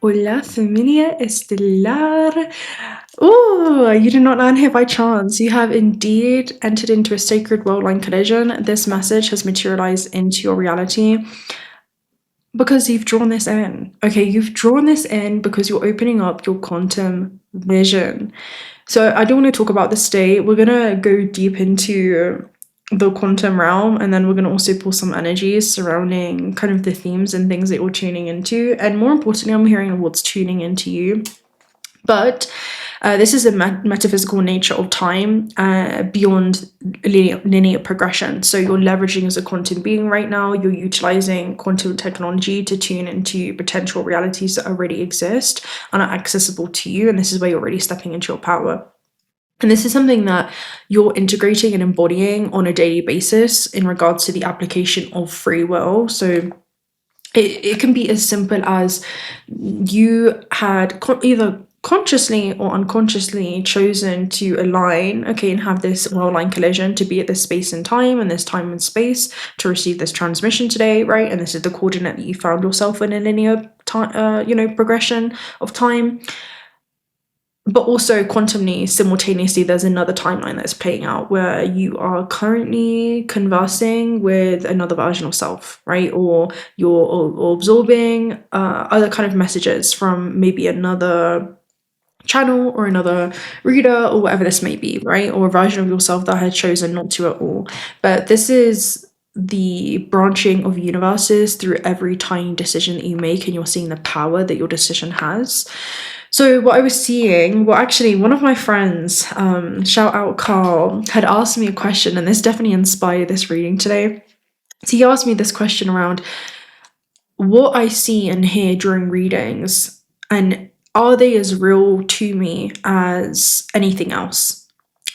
Hola, familia estelar. Oh, you did not land here by chance. You have indeed entered into a sacred world line collision. This message has materialized into your reality because you've drawn this in. Okay, you've drawn this in because you're opening up your quantum vision. So I do want to talk about this today. We're going to go deep into the quantum realm, and then we're going to also pull some energies surrounding kind of the themes and things that you're tuning into. And more importantly, I'm hearing what's tuning into you. But this is a metaphysical nature of time beyond linear progression. So you're leveraging as a quantum being right now. You're utilizing quantum technology to tune into potential realities that already exist and are accessible to you. And this is where you're already stepping into your power. And this is something that you're integrating and embodying on a daily basis in regards to the application of free will. So it can be as simple as you had either consciously or unconsciously chosen to align, okay, and have this world line collision to be at this space and time and this time and space to receive this transmission today, right? And this is the coordinate that you found yourself in a linear time, progression of time. But also quantumly, simultaneously, there's another timeline that's playing out where you are currently conversing with another version of self, right? Or you're absorbing other kind of messages from maybe another channel or another reader or whatever this may be, right? Or a version of yourself that had chosen not to at all. But this is the branching of universes through every tiny decision that you make, and you're seeing the power that your decision has. So what I was seeing, well, actually, one of my friends, shout out Carl, had asked me a question, and this definitely inspired this reading today. So he asked me this question around what I see and hear during readings, and are they as real to me as anything else?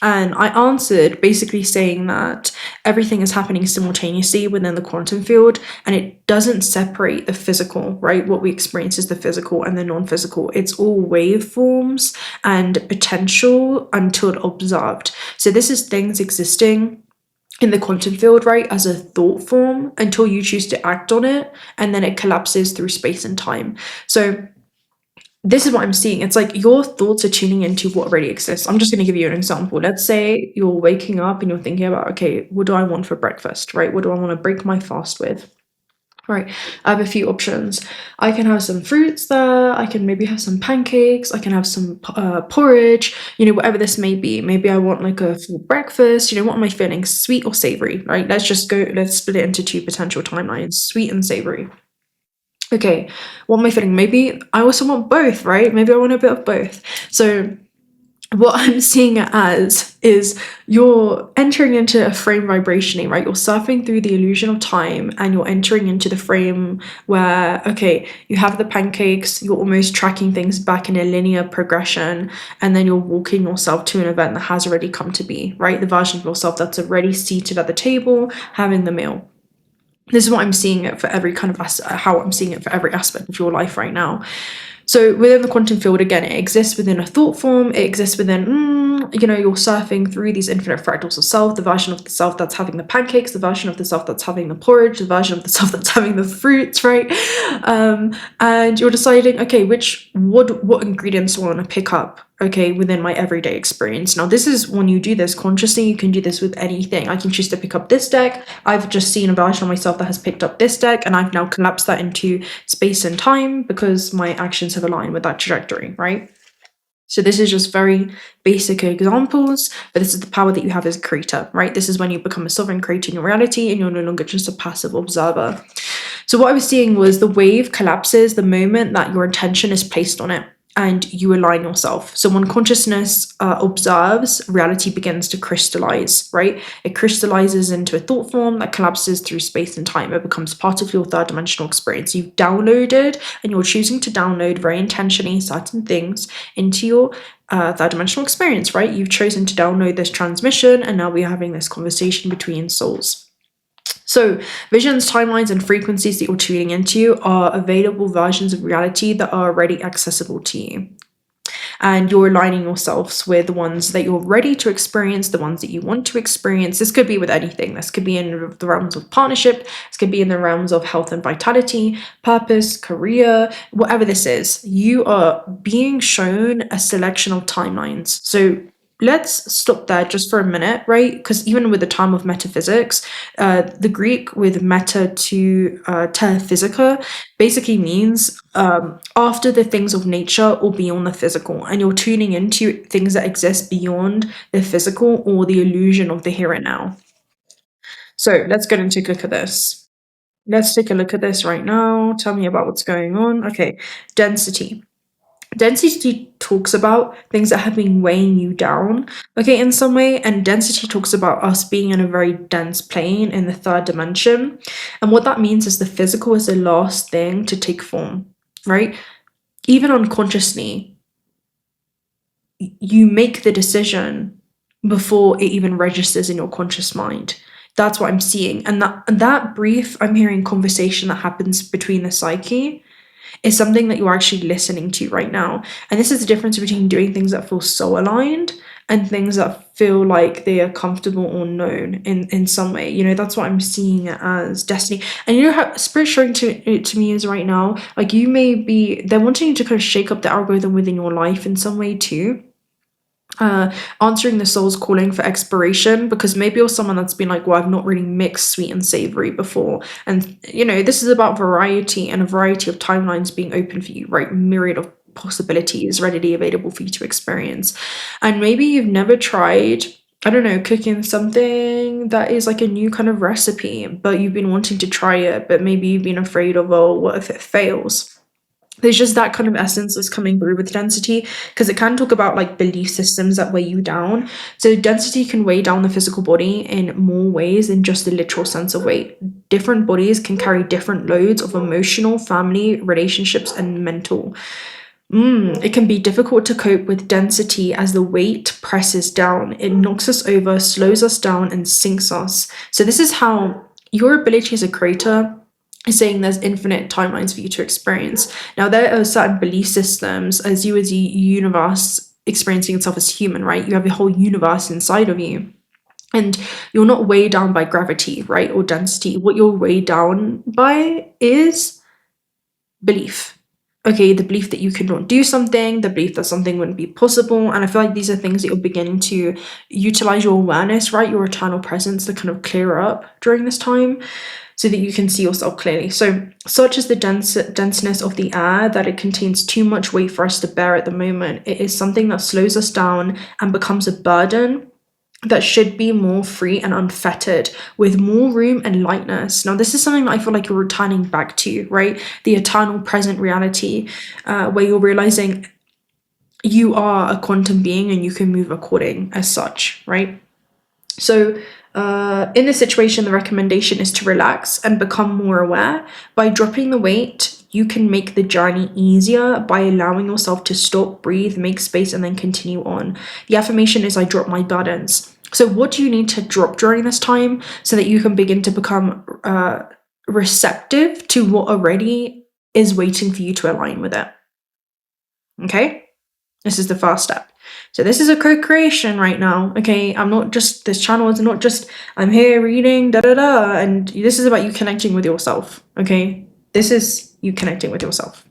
And I answered basically saying that everything is happening simultaneously within the quantum field, and it doesn't separate the physical, right? What we experience is the physical and the non-physical. It's all waveforms and potential until observed. So this is things existing in the quantum field, right, as a thought form until you choose to act on it, and then it collapses through space and time. So this is what I'm seeing. It's like your thoughts are tuning into what already exists. I'm just going to give you an example. Let's say you're waking up and you're thinking about, okay, what do I want for breakfast, right? What do I want to break my fast with? Right, I have a few options. I can have some fruits there. I can maybe have some pancakes. I can have some porridge, whatever this may be. Maybe I want like a full breakfast. What am I feeling? Sweet or savory, right? Let's split it into two potential timelines, sweet and savory. Okay, what am I feeling? Maybe I also want both, right? Maybe I want a bit of both. So what I'm seeing it as is you're entering into a frame vibrationally, right? You're surfing through the illusion of time, and you're entering into the frame where, okay, you have the pancakes, you're almost tracking things back in a linear progression, and then you're walking yourself to an event that has already come to be, right? The version of yourself that's already seated at the table, having the meal. This is what I'm seeing it for every kind of how I'm seeing it for every aspect of your life right now. So within the quantum field, again, it exists within a thought form. It exists within, you're surfing through these infinite fractals of self, the version of the self that's having the pancakes, the version of the self that's having the porridge, the version of the self that's having the fruits, right? And you're deciding, okay, what ingredients do I want to pick up, okay, within my everyday experience. Now, this is when you do this consciously, you can do this with anything. I can choose to pick up this deck. I've just seen a version of myself that has picked up this deck, and I've now collapsed that into space and time because my actions have aligned with that trajectory, right? So this is just very basic examples, but this is the power that you have as a creator, right? This is when you become a sovereign creator in your reality, and you're no longer just a passive observer. So what I was seeing was the wave collapses the moment that your attention is placed on it and you align yourself. So when consciousness observes, reality begins to crystallize, right? It crystallizes into a thought form that collapses through space and time. It becomes part of your third dimensional experience. You've downloaded, and you're choosing to download very intentionally certain things into your third dimensional experience, right? You've chosen to download this transmission, and now we're having this conversation between souls. So visions, timelines, and frequencies that you're tuning into are available versions of reality that are already accessible to you. and you're aligning yourselves with the ones that you're ready to experience, the ones that you want to experience. This could be with anything. This could be in the realms of partnership. This could be in the realms of health and vitality, purpose, career, whatever this is. You are being shown a selection of timelines. So let's stop there just for a minute, right? Because even with the term of metaphysics, the Greek with meta to 𝓤 basically means after the things of nature or beyond the physical, and you're tuning into things that exist beyond the physical or the illusion of the here and now. So let's get into a look at this. Let's take a look at this right now. Tell me about what's going on. Okay, density. Density talks about things that have been weighing you down, okay, in some way, and density talks about us being in a very dense plane in the third dimension. And what that means is the physical is the last thing to take form, right? Even unconsciously, you make the decision before it even registers in your conscious mind. That's what I'm seeing. And that brief, I'm hearing conversation that happens between the psyche is something that you're actually listening to right now. And this is the difference between doing things that feel so aligned and things that feel like they are comfortable or known in some way. You know, that's what I'm seeing as destiny. And you know how spirit showing to me is right now, like you may be, they're wanting you to kind of shake up the algorithm within your life in some way too. Answering the soul's calling for exploration, because maybe you're someone that's been like, well, I've not really mixed sweet and savory before, and you know, this is about variety and a variety of timelines being open for you, right? Myriad of possibilities readily available for you to experience. And maybe you've never tried, I don't know, cooking something that is like a new kind of recipe, but you've been wanting to try it, but maybe you've been afraid of, oh, what if it fails? There's just that kind of essence that's coming through with density, because it can talk about like belief systems that weigh you down. So density can weigh down the physical body in more ways than just the literal sense of weight. Different bodies can carry different loads of emotional, family, relationships, and mental. It can be difficult to cope with density as the weight presses down. It knocks us over, slows us down, and sinks us. So this is how your ability as a creator is saying there's infinite timelines for you to experience. Now, there are certain belief systems as you as a universe experiencing itself as human, right? You have a whole universe inside of you. And you're not weighed down by gravity, right? Or density. What you're weighed down by is belief. Okay, the belief that you could not do something, the belief that something wouldn't be possible. And I feel like these are things that you're beginning to utilize your awareness, right? Your eternal presence to kind of clear up during this time, so that you can see yourself clearly. So such is the denseness of the air that it contains too much weight for us to bear at the moment. It is something that slows us down and becomes a burden that should be more free and unfettered, with more room and lightness. Now, this is something that I feel like you're returning back to, right? The eternal present reality, where you're realizing you are a quantum being and you can move according as such, right? So in this situation, the recommendation is to relax and become more aware. By dropping the weight, you can make the journey easier by allowing yourself to stop, breathe, make space, and then continue on. The affirmation is, I drop my burdens. So what do you need to drop during this time so that you can begin to become receptive to what already is waiting for you to align with it? Okay? This is the first step. So this is a co-creation right now, okay? This channel is not just, I'm here reading, and this is about you connecting with yourself, okay? This is you connecting with yourself.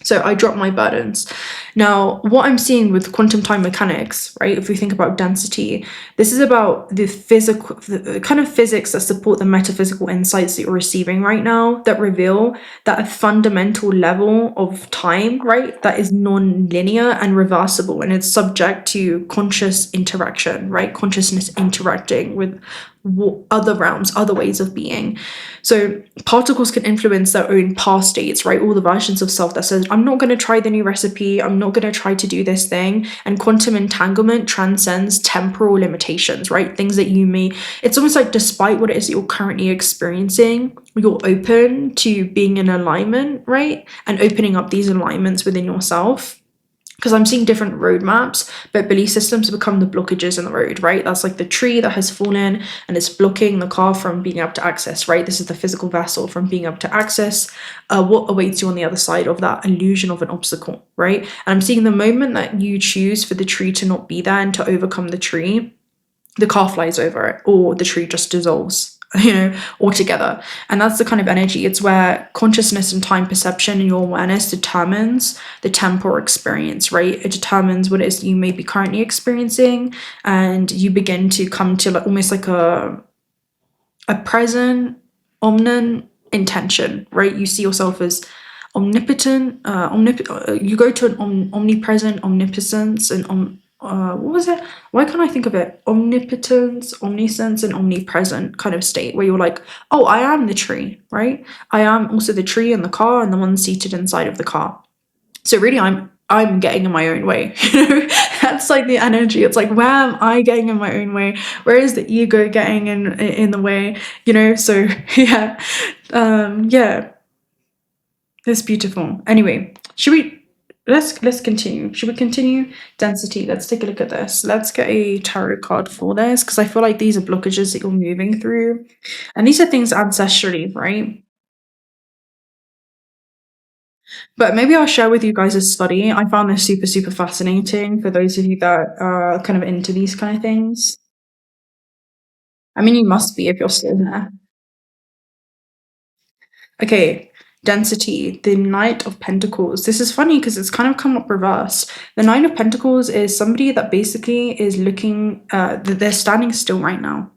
So I drop my burdens. Now, what I'm seeing with quantum time mechanics, right? If we think about density, this is about the kind of physics that support the metaphysical insights that you're receiving right now, that reveal that a fundamental level of time, right? That is non-linear and reversible, and it's subject to conscious interaction, right? Consciousness interacting with other realms, other ways of being. So particles can influence their own past states, right? All the versions of self that says, I'm not going to try the new recipe, I'm not going to try to do this thing. And quantum entanglement transcends temporal limitations, right? Things that you may, it's almost like despite what it is that you're currently experiencing, you're open to being in alignment, right? And opening up these alignments within yourself. because I'm seeing different roadmaps, but belief systems become the blockages in the road, right? That's like the tree that has fallen and it's blocking the car from being able to access, right? This is the physical vessel from being able to access what awaits you on the other side of that illusion of an obstacle, right? And I'm seeing the moment that you choose for the tree to not be there and to overcome the tree, the car flies over it or the tree just dissolves, altogether. And that's the kind of energy. It's where consciousness and time perception and your awareness determines the temporal experience, right? It determines what it is you may be currently experiencing, and you begin to come to almost like a present, omniscient intention, right? You see yourself as omnipotent, you go to an omnipresent, omnipotence, and what was it? Why can't I think of it? Omnipotence, omniscience, and omnipresent kind of state where you're like, oh, I am the tree, right? I am also the tree in the car and the one seated inside of the car. So really, I'm getting in my own way. That's like the energy. It's like, where am I getting in my own way? Where is the ego getting in the way? So yeah, yeah, it's beautiful. Anyway, let's continue. Should we continue? Density. Let's take a look at this. Let's get a tarot card for this, because I feel like these are blockages that you're moving through. And these are things ancestrally, right? But maybe I'll share with you guys a study. I found this super, super fascinating for those of you that are kind of into these kind of things. I mean, you must be if you're still there. Okay, density, the Knight of Pentacles. This is funny because it's kind of come up reversed. The Knight of Pentacles is somebody that basically is looking, they're standing still right now.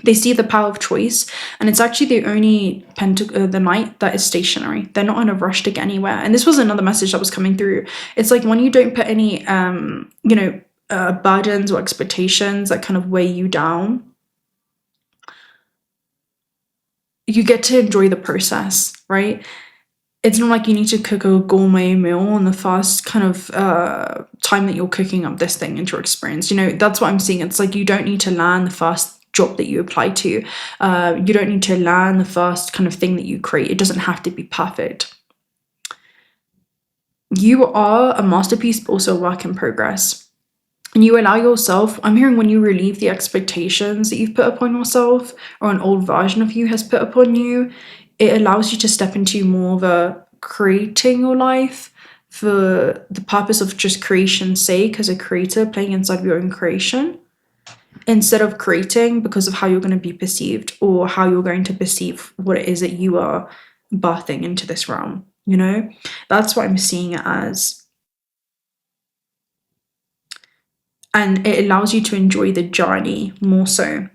They see the power of choice, and it's actually the only the Knight that is stationary. They're not in a rush to get anywhere. And this was another message that was coming through. It's like when you don't put any, burdens or expectations that kind of weigh you down, you get to enjoy the process, right? It's not like you need to cook a gourmet meal on the first kind of time that you're cooking up this thing into your experience. That's what I'm seeing. It's like you don't need to land the first job that you apply to. You don't need to land the first kind of thing that you create. It doesn't have to be perfect. You are a masterpiece, but also a work in progress. And you allow yourself, I'm hearing when you relieve the expectations that you've put upon yourself or an old version of you has put upon you, it allows you to step into more of a creating your life for the purpose of just creation's sake as a creator, playing inside of your own creation, instead of creating because of how you're going to be perceived or how you're going to perceive what it is that you are birthing into this realm. That's what I'm seeing it as. And it allows you to enjoy the journey more so.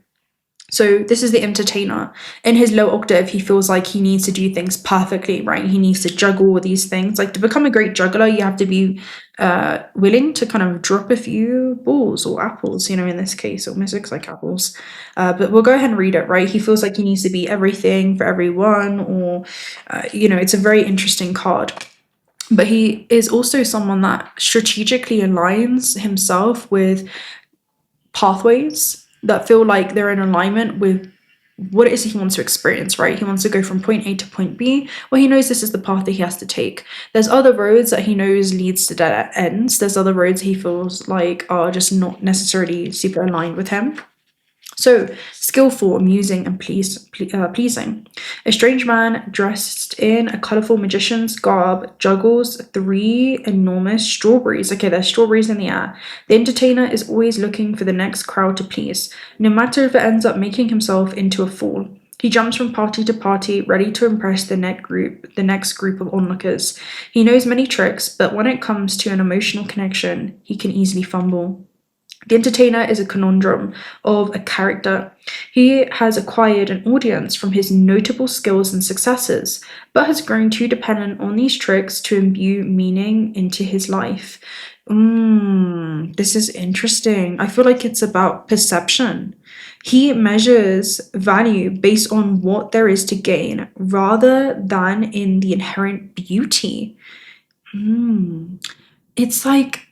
So this is the entertainer. In his low octave, he feels like he needs to do things perfectly, right? He needs to juggle all these things. Like, to become a great juggler, you have to be willing to kind of drop a few balls or apples, in this case. It almost looks like apples. But we'll go ahead and read it, right? He feels like he needs to be everything for everyone, or, it's a very interesting card. But he is also someone that strategically aligns himself with pathways that feel like they're in alignment with what it is he wants to experience, right? He wants to go from point A to point B. Well, he knows this is the path that he has to take. There's other roads that he knows leads to dead ends. There's other roads he feels like are just not necessarily super aligned with him. So, skillful, amusing, and pleasing. A strange man dressed in a colourful magician's garb juggles 3 enormous strawberries. Okay, there's strawberries in the air. The entertainer is always looking for the next crowd to please, no matter if it ends up making himself into a fool. He jumps from party to party, ready to impress the next group of onlookers. He knows many tricks, but when it comes to an emotional connection, he can easily fumble. The entertainer is a conundrum of a character. He has acquired an audience from his notable skills and successes, but has grown too dependent on these tricks to imbue meaning into his life. This is interesting. I feel like it's about perception. He measures value based on what there is to gain rather than in the inherent beauty. It's like,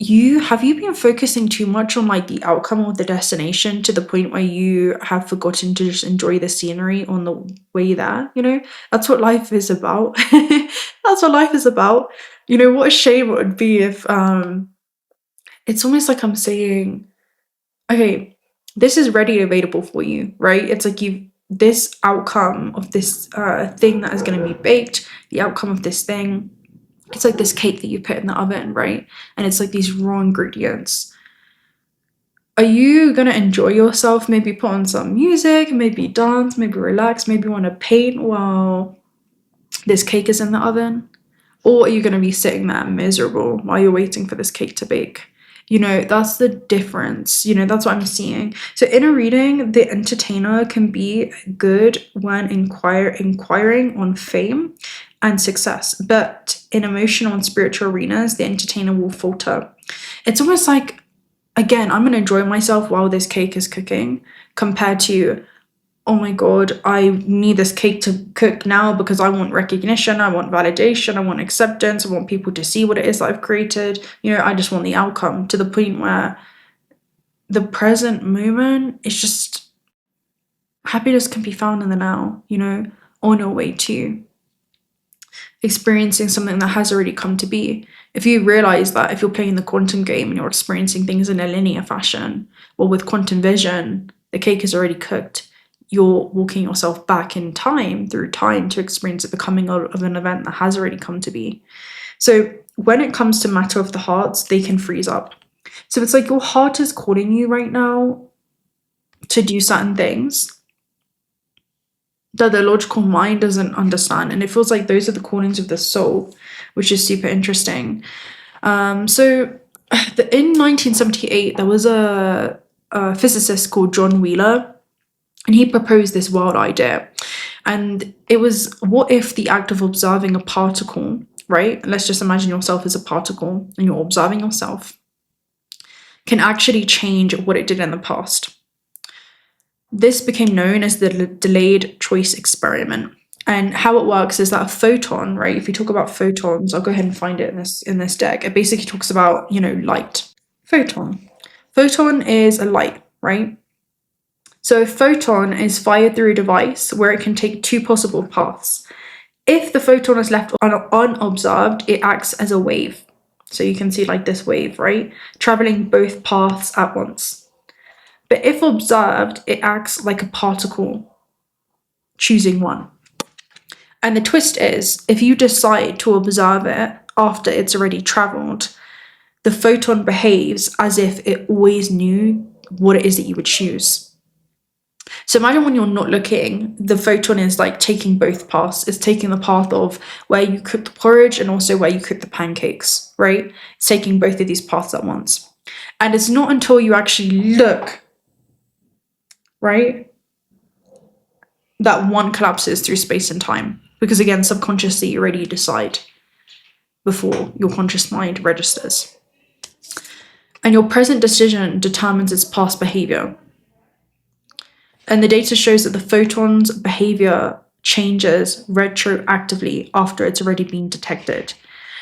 have you been focusing too much on like the outcome of the destination to the point where you have forgotten to just enjoy the scenery on the way there? That's what life is about. That's what life is about. You know, what a shame it would be if it's almost like I'm saying, okay, this is ready available for you, right? It's like this outcome of this thing that is going to be baked, the outcome of this thing, it's like this cake that you put in the oven, right? And it's like these raw ingredients. Are you going to enjoy yourself? Maybe put on some music, maybe dance, maybe relax, maybe want to paint while this cake is in the oven? Or are you going to be sitting there miserable while you're waiting for this cake to bake? You know, that's the difference. You know, that's what I'm seeing. So in a reading, the entertainer can be good when inquiring on fame and success. But in emotional and spiritual arenas, the entertainer will falter. It's almost like, again, I'm going to enjoy myself while this cake is cooking, compared to, oh my God, I need this cake to cook now because I want recognition, I want validation, I want acceptance, I want people to see what it is that I've created. You know, I just want the outcome, to the point where the present moment is just, happiness can be found in the now, you know, on your way to experiencing something that has already come to be. If you realize that if you're playing the quantum game and you're experiencing things in a linear fashion, well, with quantum vision, the cake is already cooked. You're walking yourself back in time, through time, to experience the coming of an event that has already come to be. So when it comes to matter of the hearts, they can freeze up. So it's like your heart is calling you right now to do certain things that the logical mind doesn't understand. And it feels like those are the callings of the soul, which is super interesting. So in 1978, there was a physicist called John Wheeler, and he proposed this wild idea. And it was, what if the act of observing a particle, right? Let's just imagine yourself as a particle and you're observing yourself, can actually change what it did in the past. This became known as the delayed choice experiment. And how it works is that a photon, right? If you talk about photons, I'll go ahead and find it in this deck. It basically talks about, you know, light. Photon. Photon is a light, right? So a photon is fired through a device where it can take two possible paths. If the photon is left unobserved, it acts as a wave. So you can see like this wave, right? Traveling both paths at once. But if observed, it acts like a particle, choosing one. And the twist is, if you decide to observe it after it's already traveled, the photon behaves as if it always knew what it is that you would choose. So imagine when you're not looking, the photon is like taking both paths. It's taking the path of where you cook the porridge and also where you cook the pancakes, right? It's taking both of these paths at once. And it's not until you actually look, right, that one collapses through space and time. Because again, subconsciously, you already decide before your conscious mind registers. And your present decision determines its past behavior. And the data shows that the photon's behavior changes retroactively after it's already been detected.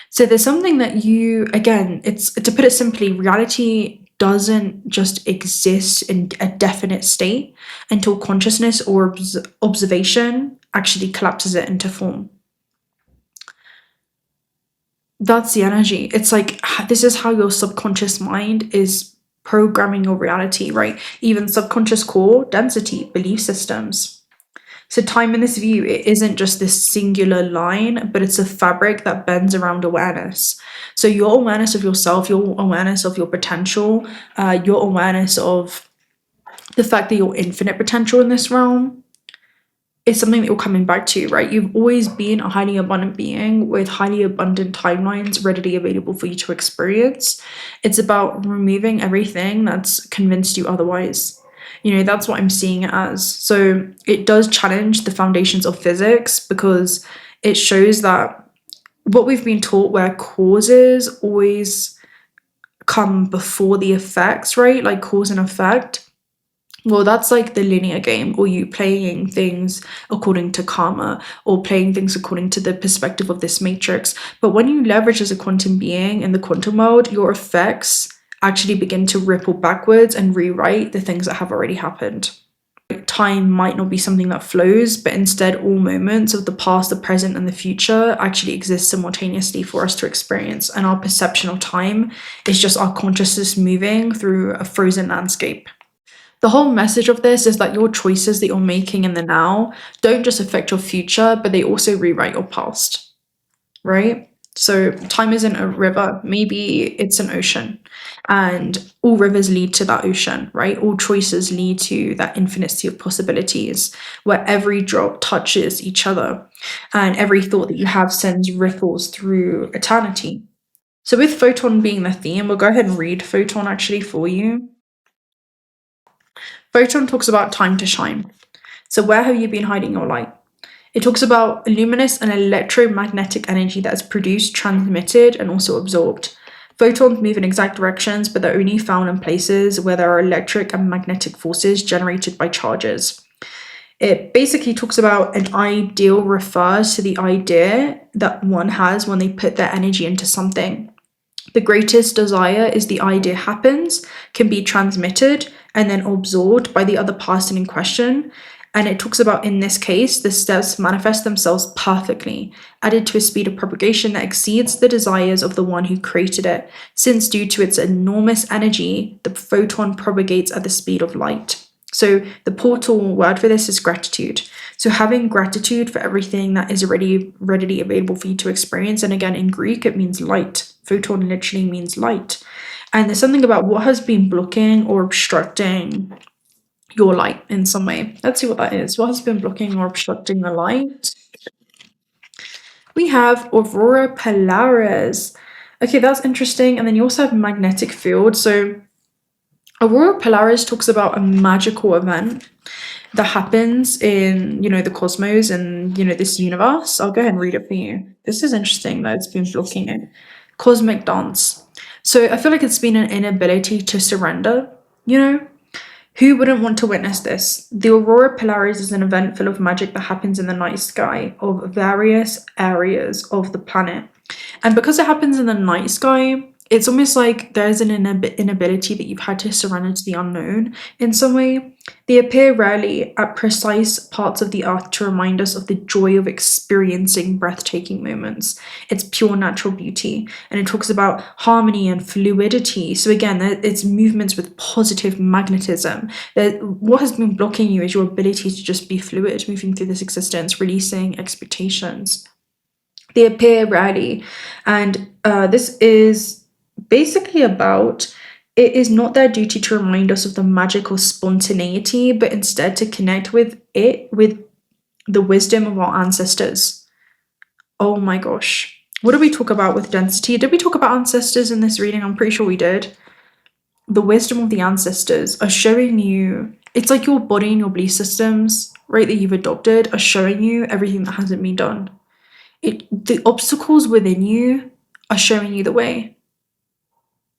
So there's something that you, again, it's, to put it simply, reality doesn't just exist in a definite state until consciousness or observation actually collapses it into form. That's the energy. It's like, this is how your subconscious mind is programming your reality, right? Even subconscious core, density, belief systems. So time in this view, it isn't just this singular line, but it's a fabric that bends around awareness. So your awareness of yourself, your awareness of your potential, your awareness of the fact that you're infinite potential in this realm is something that you're coming back to, right? You've always been a highly abundant being with highly abundant timelines readily available for you to experience. It's about removing everything that's convinced you otherwise. You know, that's what I'm seeing it as. So it does challenge the foundations of physics, because it shows that what we've been taught, where causes always come before the effects, right? Like cause and effect. Well, that's like the linear game, or you playing things according to karma, or playing things according to the perspective of this matrix. But when you leverage as a quantum being in the quantum world, your effects actually begin to ripple backwards and rewrite the things that have already happened. time might not be something that flows, but instead all moments of the past, the present, and the future actually exist simultaneously for us to experience. And our perception of time is just our consciousness moving through a frozen landscape. The whole message of this is that your choices that you're making in the now don't just affect your future, but they also rewrite your past, right? So time isn't a river, maybe it's an ocean, and all rivers lead to that ocean, right? All choices lead to that infinity of possibilities where every drop touches each other and every thought that you have sends ripples through eternity. So with photon being the theme, we'll go ahead and read photon actually for you. Photon talks about time to shine. So where have you been hiding your light? It talks about luminous and electromagnetic energy that is produced, transmitted, and also absorbed. Photons move in exact directions, but they're only found in places where there are electric and magnetic forces generated by charges. It basically talks about an ideal refers to the idea that one has when they put their energy into something. The greatest desire is the idea happens, can be transmitted, and then absorbed by the other person in question. And it talks about, in this case, the steps manifest themselves perfectly, added to a speed of propagation that exceeds the desires of the one who created it, since due to its enormous energy, the photon propagates at the speed of light. So the portal word for this is gratitude. So having gratitude for everything that is already readily available for you to experience. And again, in Greek, it means light. Photon literally means light. And there's something about what has been blocking or obstructing your light in some way. Let's see what that is. What has been blocking or obstructing the light? We have Aurora Polaris. Okay, that's interesting. And then you also have magnetic field. So Aurora Polaris talks about a magical event that happens in, the cosmos and, this universe. I'll go ahead and read it for you. This is interesting that it's been blocking it. Cosmic dance. So I feel like it's been an inability to surrender, Who wouldn't want to witness this? The Aurora Polaris is an event full of magic that happens in the night sky of various areas of the planet. And because it happens in the night sky, it's almost like there's an inability that you've had to surrender to the unknown in some way. They appear rarely at precise parts of the earth to remind us of the joy of experiencing breathtaking moments. It's pure natural beauty, and it talks about harmony and fluidity. So again, it's movements with positive magnetism. What has been blocking you is your ability to just be fluid, moving through this existence, releasing expectations. They appear rarely, and this is basically about, it is not their duty to remind us of the magical spontaneity, but instead to connect with the wisdom of our ancestors. Oh my gosh. What did we talk about with density? Did we talk about ancestors in this reading? I'm pretty sure we did. The wisdom of the ancestors are showing you, it's like your body and your belief systems, right, that you've adopted are showing you everything that hasn't been done. The obstacles within you are showing you the way.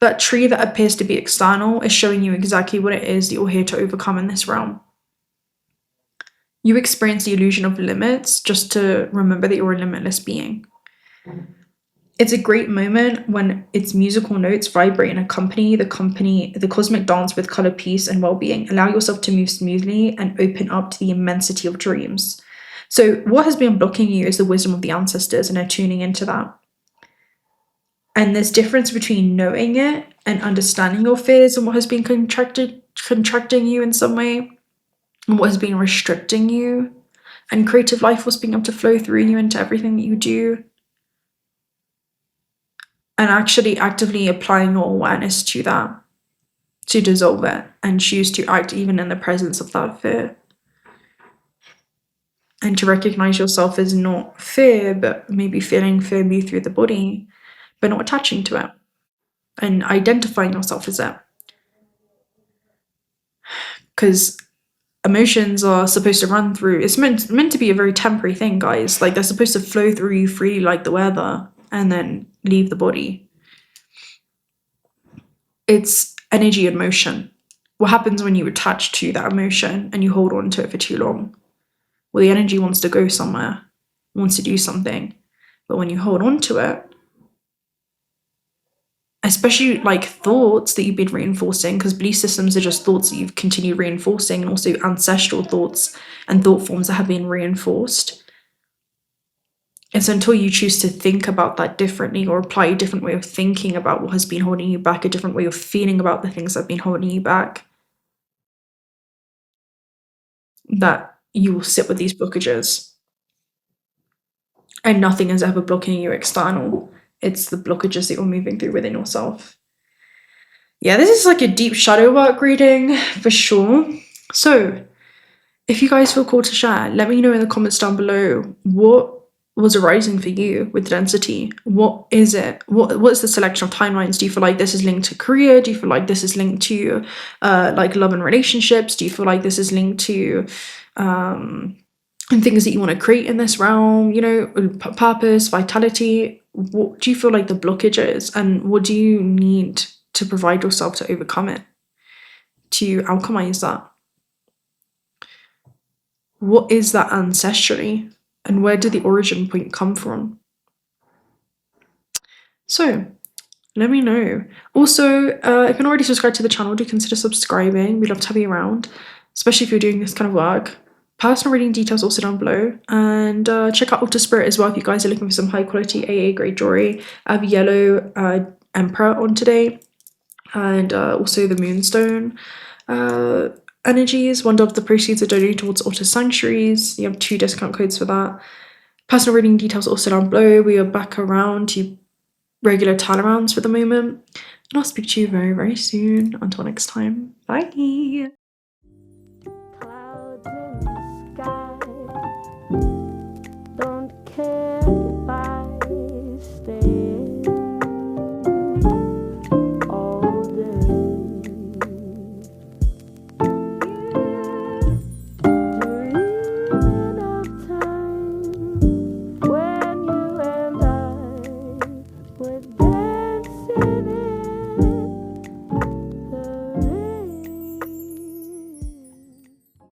That tree that appears to be external is showing you exactly what it is that you're here to overcome in this realm. You experience the illusion of limits just to remember that you're a limitless being. It's a great moment when its musical notes vibrate and accompany the cosmic dance with color, peace, and well-being. Allow yourself to move smoothly and open up to the immensity of dreams. So what has been blocking you is the wisdom of the ancestors, and are tuning into that. And there's difference between knowing it and understanding your fears and what has been contracting you in some way, and what has been restricting you, and creative life force being able to flow through you into everything that you do. And actually actively applying your awareness to that, to dissolve it, and choose to act even in the presence of that fear. And to recognize yourself as not fear, but maybe feeling fear move through the body, but not attaching to it. And identifying yourself as it. Because emotions are supposed to run through, it's meant to be a very temporary thing, guys. Like, they're supposed to flow through you freely like the weather and then leave the body. It's energy and motion. What happens when you attach to that emotion and you hold on to it for too long? Well, the energy wants to go somewhere, wants to do something. But when you hold on to it, especially like thoughts that you've been reinforcing, because belief systems are just thoughts that you've continued reinforcing, and also ancestral thoughts and thought forms that have been reinforced. And so until you choose to think about that differently, or apply a different way of thinking about what has been holding you back, a different way of feeling about the things that have been holding you back, that you will sit with these blockages. And nothing is ever blocking you external. It's the blockages that you're moving through within yourself. Yeah, this is like a deep shadow work reading for sure. So if you guys feel called to share, let me know in the comments down below what was arising for you with density. What is it? What is the selection of timelines? Do you feel like this is linked to career? Do you feel like this is linked to like love and relationships? Do you feel like this is linked to things that you want to create in this realm, you know, purpose, vitality? What do you feel like the blockage is, and what do you need to provide yourself to overcome it, to alchemize that? What is that ancestrally, and where did the origin point come from? So let me know. Also, if you're not already subscribed to the channel, do consider subscribing. We'd love to have you around, especially if you're doing this kind of work. Personal reading details also down below, and check out Altar Spirit as well if you guys are looking for some high quality AA grade jewelry. I have yellow Emperor on today, and also the Moonstone energies. 1/3 of the proceeds are donated towards altar sanctuaries. You have 2 discount codes for that. Personal reading details also down below. We are back around to regular turnarounds for the moment, and I'll speak to you very, very soon. Until next time, bye.